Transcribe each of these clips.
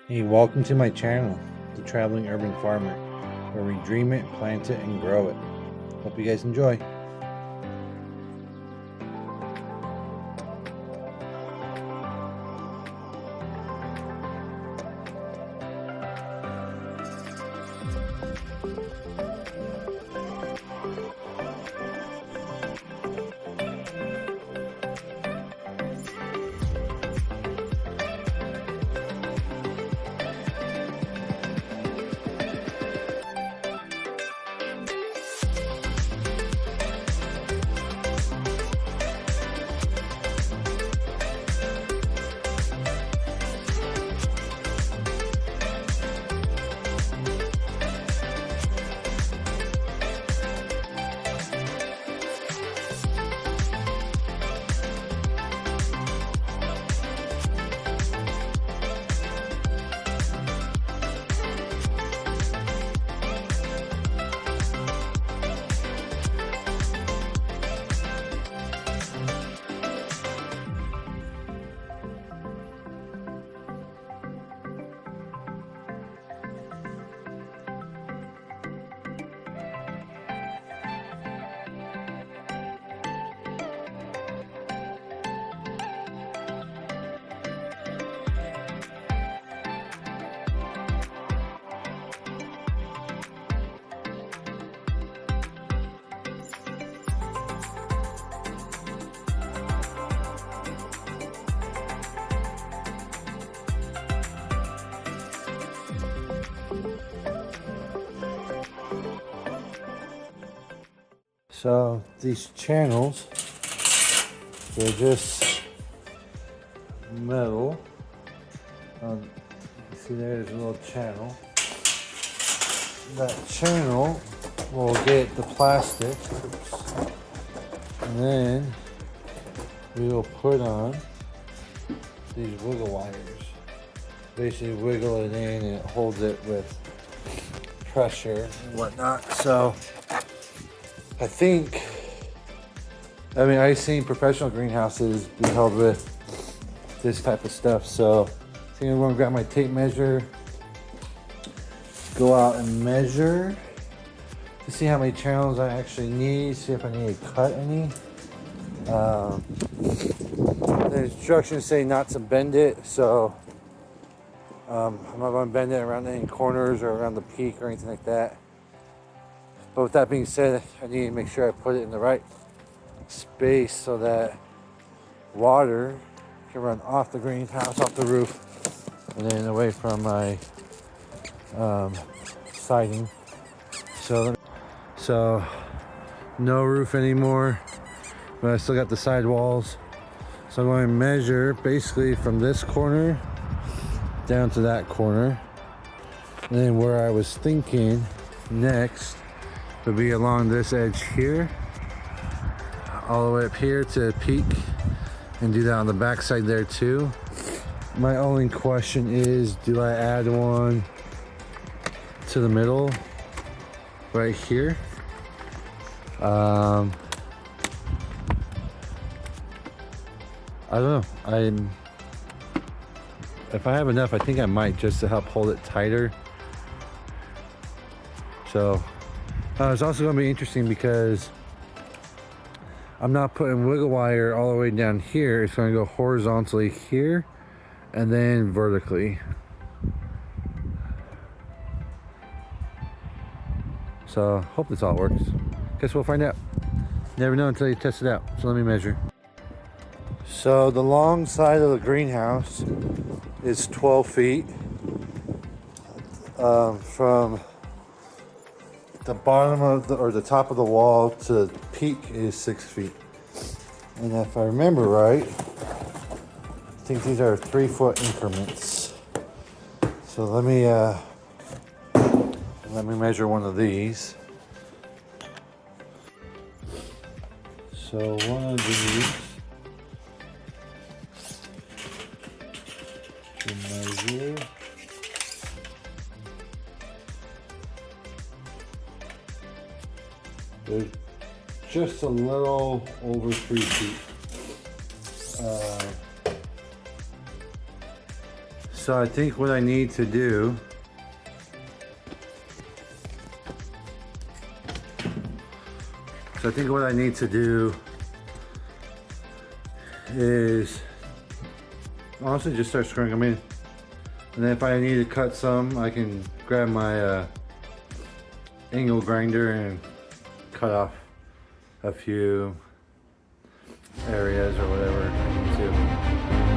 Hey, welcome to my channel, The Traveling Urban Farmer, where we dream it, plant it, and grow it. Hope you guys enjoy. So these channels, they're just metal. You see there's a little channel. That channel will get the plastic. Oops. And then we will put on these wiggle wires. Basically wiggle it in and it holds it with pressure and whatnot. So I mean, I've seen professional greenhouses be held with this type of stuff. So I think I'm going to grab my tape measure, go out and measure to see how many channels I actually need, see if I need to cut any. The instructions say not to bend it, so I'm not going to bend it around any corners or around the peak or anything like that. But with that being said, I need to make sure I put it in the right space so that water can run off the greenhouse, off the roof, and then away from my siding. So no roof anymore, but I still got the side walls. So I'm going to measure basically from this corner down to that corner. And then where I was thinking next would be along this edge here, all the way up here to peak, and do that on the back side there too. My only question is, do I add one to the middle right here? I don't know. If I have enough, I think I might, just to help hold it tighter. So it's also going to be interesting because I'm not putting wiggle wire all the way down here. It's going to go horizontally here and then vertically. So hope this all works. Guess we'll find out. Never know until you test it out. So let me measure. So the long side of the greenhouse is 12 feet. From the bottom of the top of the wall to peak is 6 feet. And if I remember right, I think these are 3 foot increments. So let me measure one of these. So one of these to measure. They're just a little over 3 feet. So I think what I need to do is honestly just start screwing them in. And then if I need to cut some, I can grab my angle grinder and cut off a few areas or whatever I need to.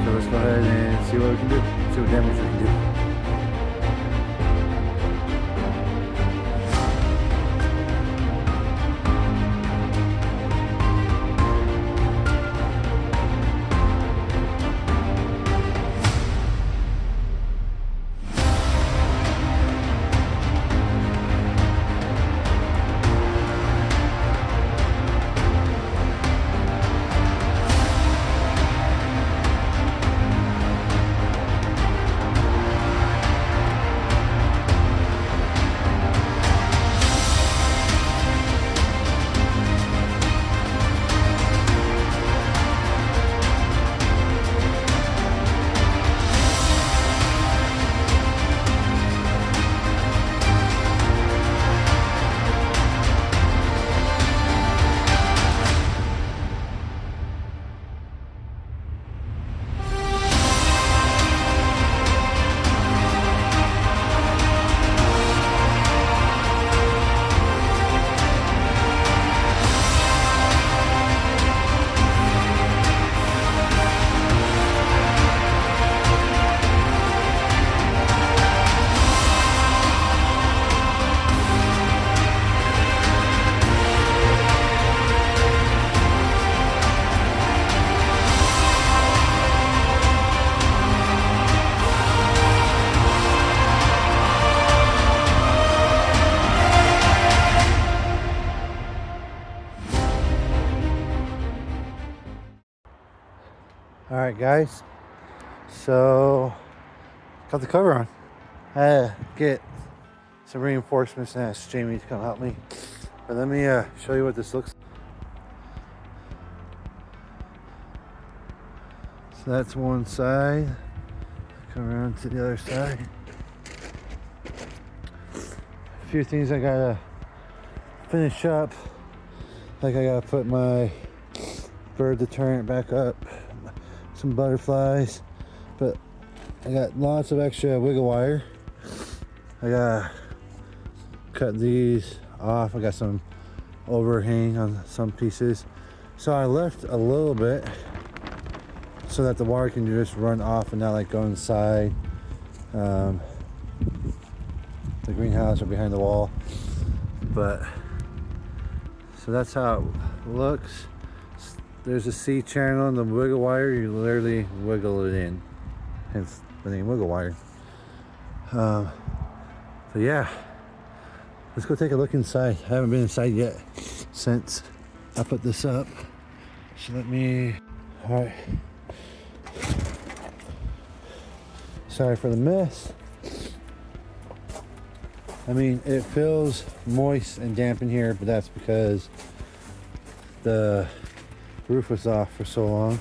So let's go ahead and see what we can do, see what damage we can do. Alright guys, so got the cover on. I had to get some reinforcements and asked Jamie to come help me. But let me show you what this looks like. So that's one side. Come around to the other side. A few things I gotta finish up. Like I gotta put my bird deterrent back up. Some butterflies, but I got lots of extra wiggle wire. I gotta cut these off. I got some overhang on some pieces, so I left a little bit so that the wire can just run off and not like go inside the greenhouse or behind the wall. But so that's how it looks. There's a C channel in the wiggle wire. You literally wiggle it in, hence the name wiggle wire. So yeah, let's go take a look inside. I haven't been inside yet since I put this up. So let me, all right. Sorry for the mess. I mean, it feels moist and damp in here, but that's because the roof was off for so long.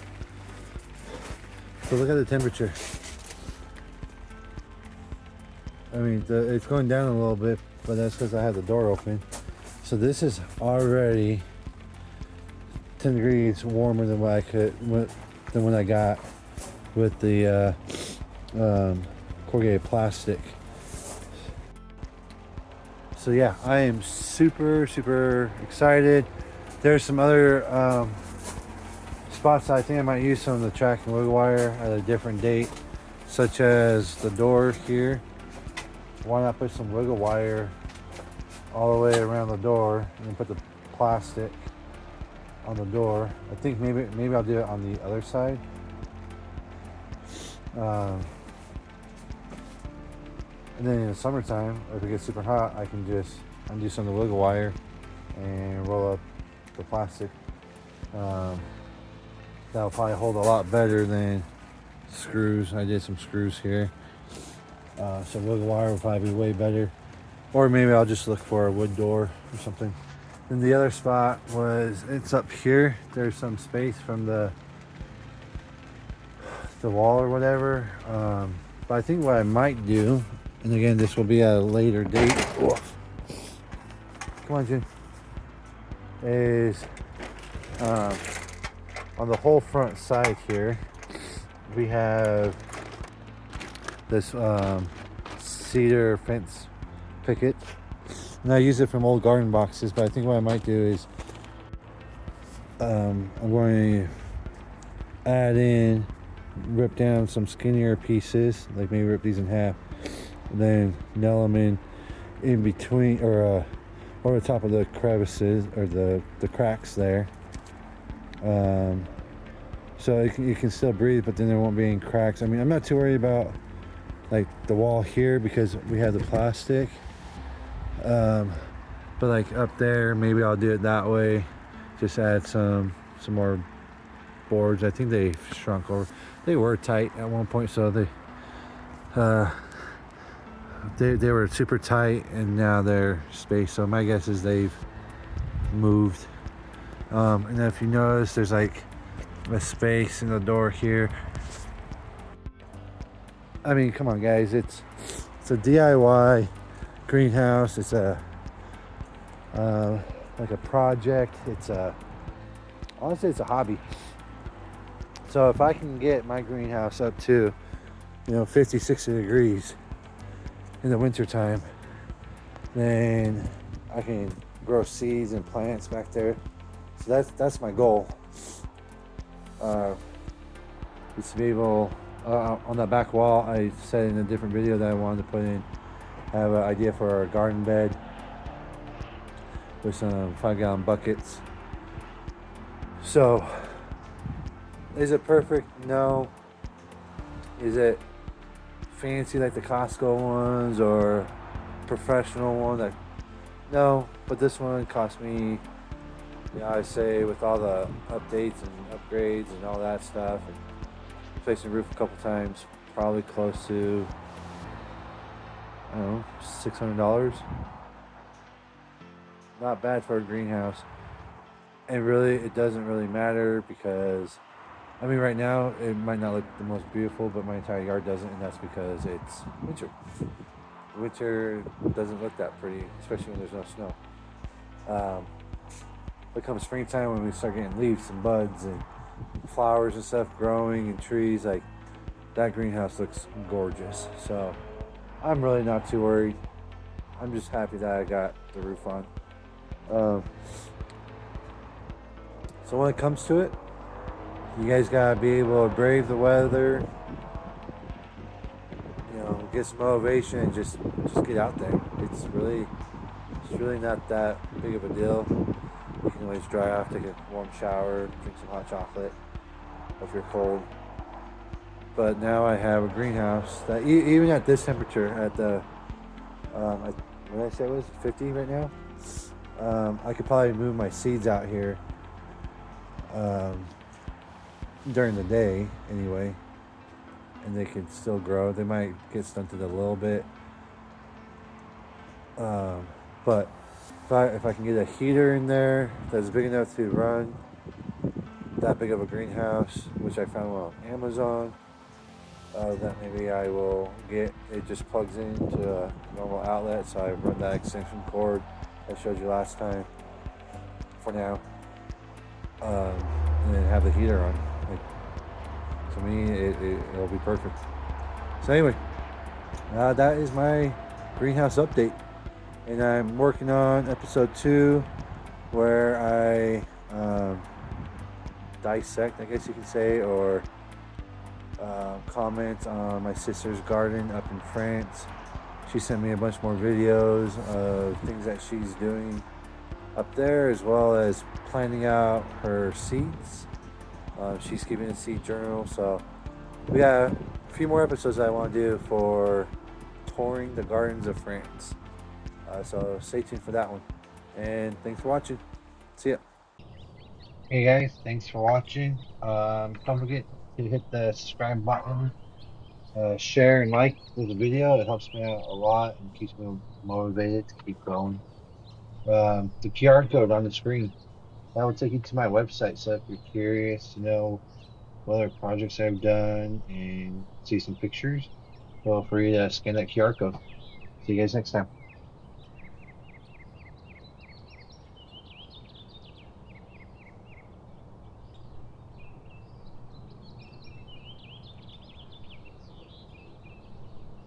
So look at the temperature. I mean, it's going down a little bit, but that's because I had the door open. So this is already 10 degrees warmer than what than what I got with the corrugated plastic. So yeah, I am super excited. There's some other spots I think I might use some of the track and wiggle wire at a different date, such as the door here. Why not put some wiggle wire all the way around the door and then put the plastic on the door. I think maybe I'll do it on the other side. And then in the summertime, if it gets super hot, I can just undo some of the wiggle wire and roll up the plastic. That'll probably hold a lot better than screws. I did some screws here. So wiggle wire will probably be way better. Or maybe I'll just look for a wood door or something. Then the other spot it's up here. There's some space from the wall or whatever. But I think what I might do, and again, this will be at a later date. Oh. Come on, June. Is on the whole front side here, we have this cedar fence picket. And I use it from old garden boxes, but I think what I might do is I'm going to add in, rip down some skinnier pieces, like maybe rip these in half, and then nail them in between, or over the top of the crevices, or the cracks there. So you can still breathe, but then there won't be any cracks. I mean, I'm not too worried about like the wall here because we have the plastic. But like up there, maybe I'll do it that way. Just add some more boards. I think they shrunk over. They were tight at one point, so they were super tight, and now they're spaced. So my guess is they've moved. And if you notice, there's like a space in the door here. I mean, come on, guys! It's a DIY greenhouse. It's a like a project. Honestly, it's a hobby. So if I can get my greenhouse up to 50, 60 degrees in the winter time, then I can grow seeds and plants back there. So that's my goal. Is to be able on that back wall. I said in a different video that I wanted to put in. I have an idea for a garden bed with some 5-gallon buckets. So, is it perfect? No. Is it fancy like the Costco ones or professional one? No, but this one cost me, I say with all the updates and upgrades and all that stuff, and replacing the roof a couple times, probably close to, I don't know, $600. Not bad for a greenhouse. And really, it doesn't really matter because, I mean, right now it might not look the most beautiful, but my entire yard doesn't, and that's because it's winter. Winter doesn't look that pretty, especially when there's no snow. But come springtime, when we start getting leaves and buds and flowers and stuff growing and trees, like that greenhouse looks gorgeous. So I'm really not too worried. I'm just happy that I got the roof on. So when it comes to it, you guys gotta be able to brave the weather, get some motivation, and just get out there. It's really not that big of a deal. You can always dry off, take a warm shower, drink some hot chocolate if you're cold. But now I have a greenhouse that even at this temperature, at the what did I say it was 50 right now? I could probably move my seeds out here during the day anyway, and they can still grow. They might get stunted a little bit, but if I can get a heater in there that's big enough to run that big of a greenhouse, which I found on Amazon, that maybe I will get. It just plugs into a normal outlet, so I run that extension cord I showed you last time for now, and then have the heater on. Like, to me, it'll be perfect. So anyway, that is my greenhouse update, and I'm working on episode 2, where I dissect, I guess you can say, or comment on my sister's garden up in France. She sent me a bunch more videos of things that she's doing up there, as well as planning out her seeds. She's keeping a seed journal, so we got a few more episodes I want to do for touring the gardens of France. So stay tuned for that one, and thanks for watching. See ya. Hey guys, thanks for watching. Don't forget to hit the subscribe button, share and like this video. It helps me out a lot and keeps me motivated to keep going. The QR code on the screen, that will take you to my website. So if you're curious to know what other projects I've done and see some pictures, feel free to scan that QR code. See you guys next time.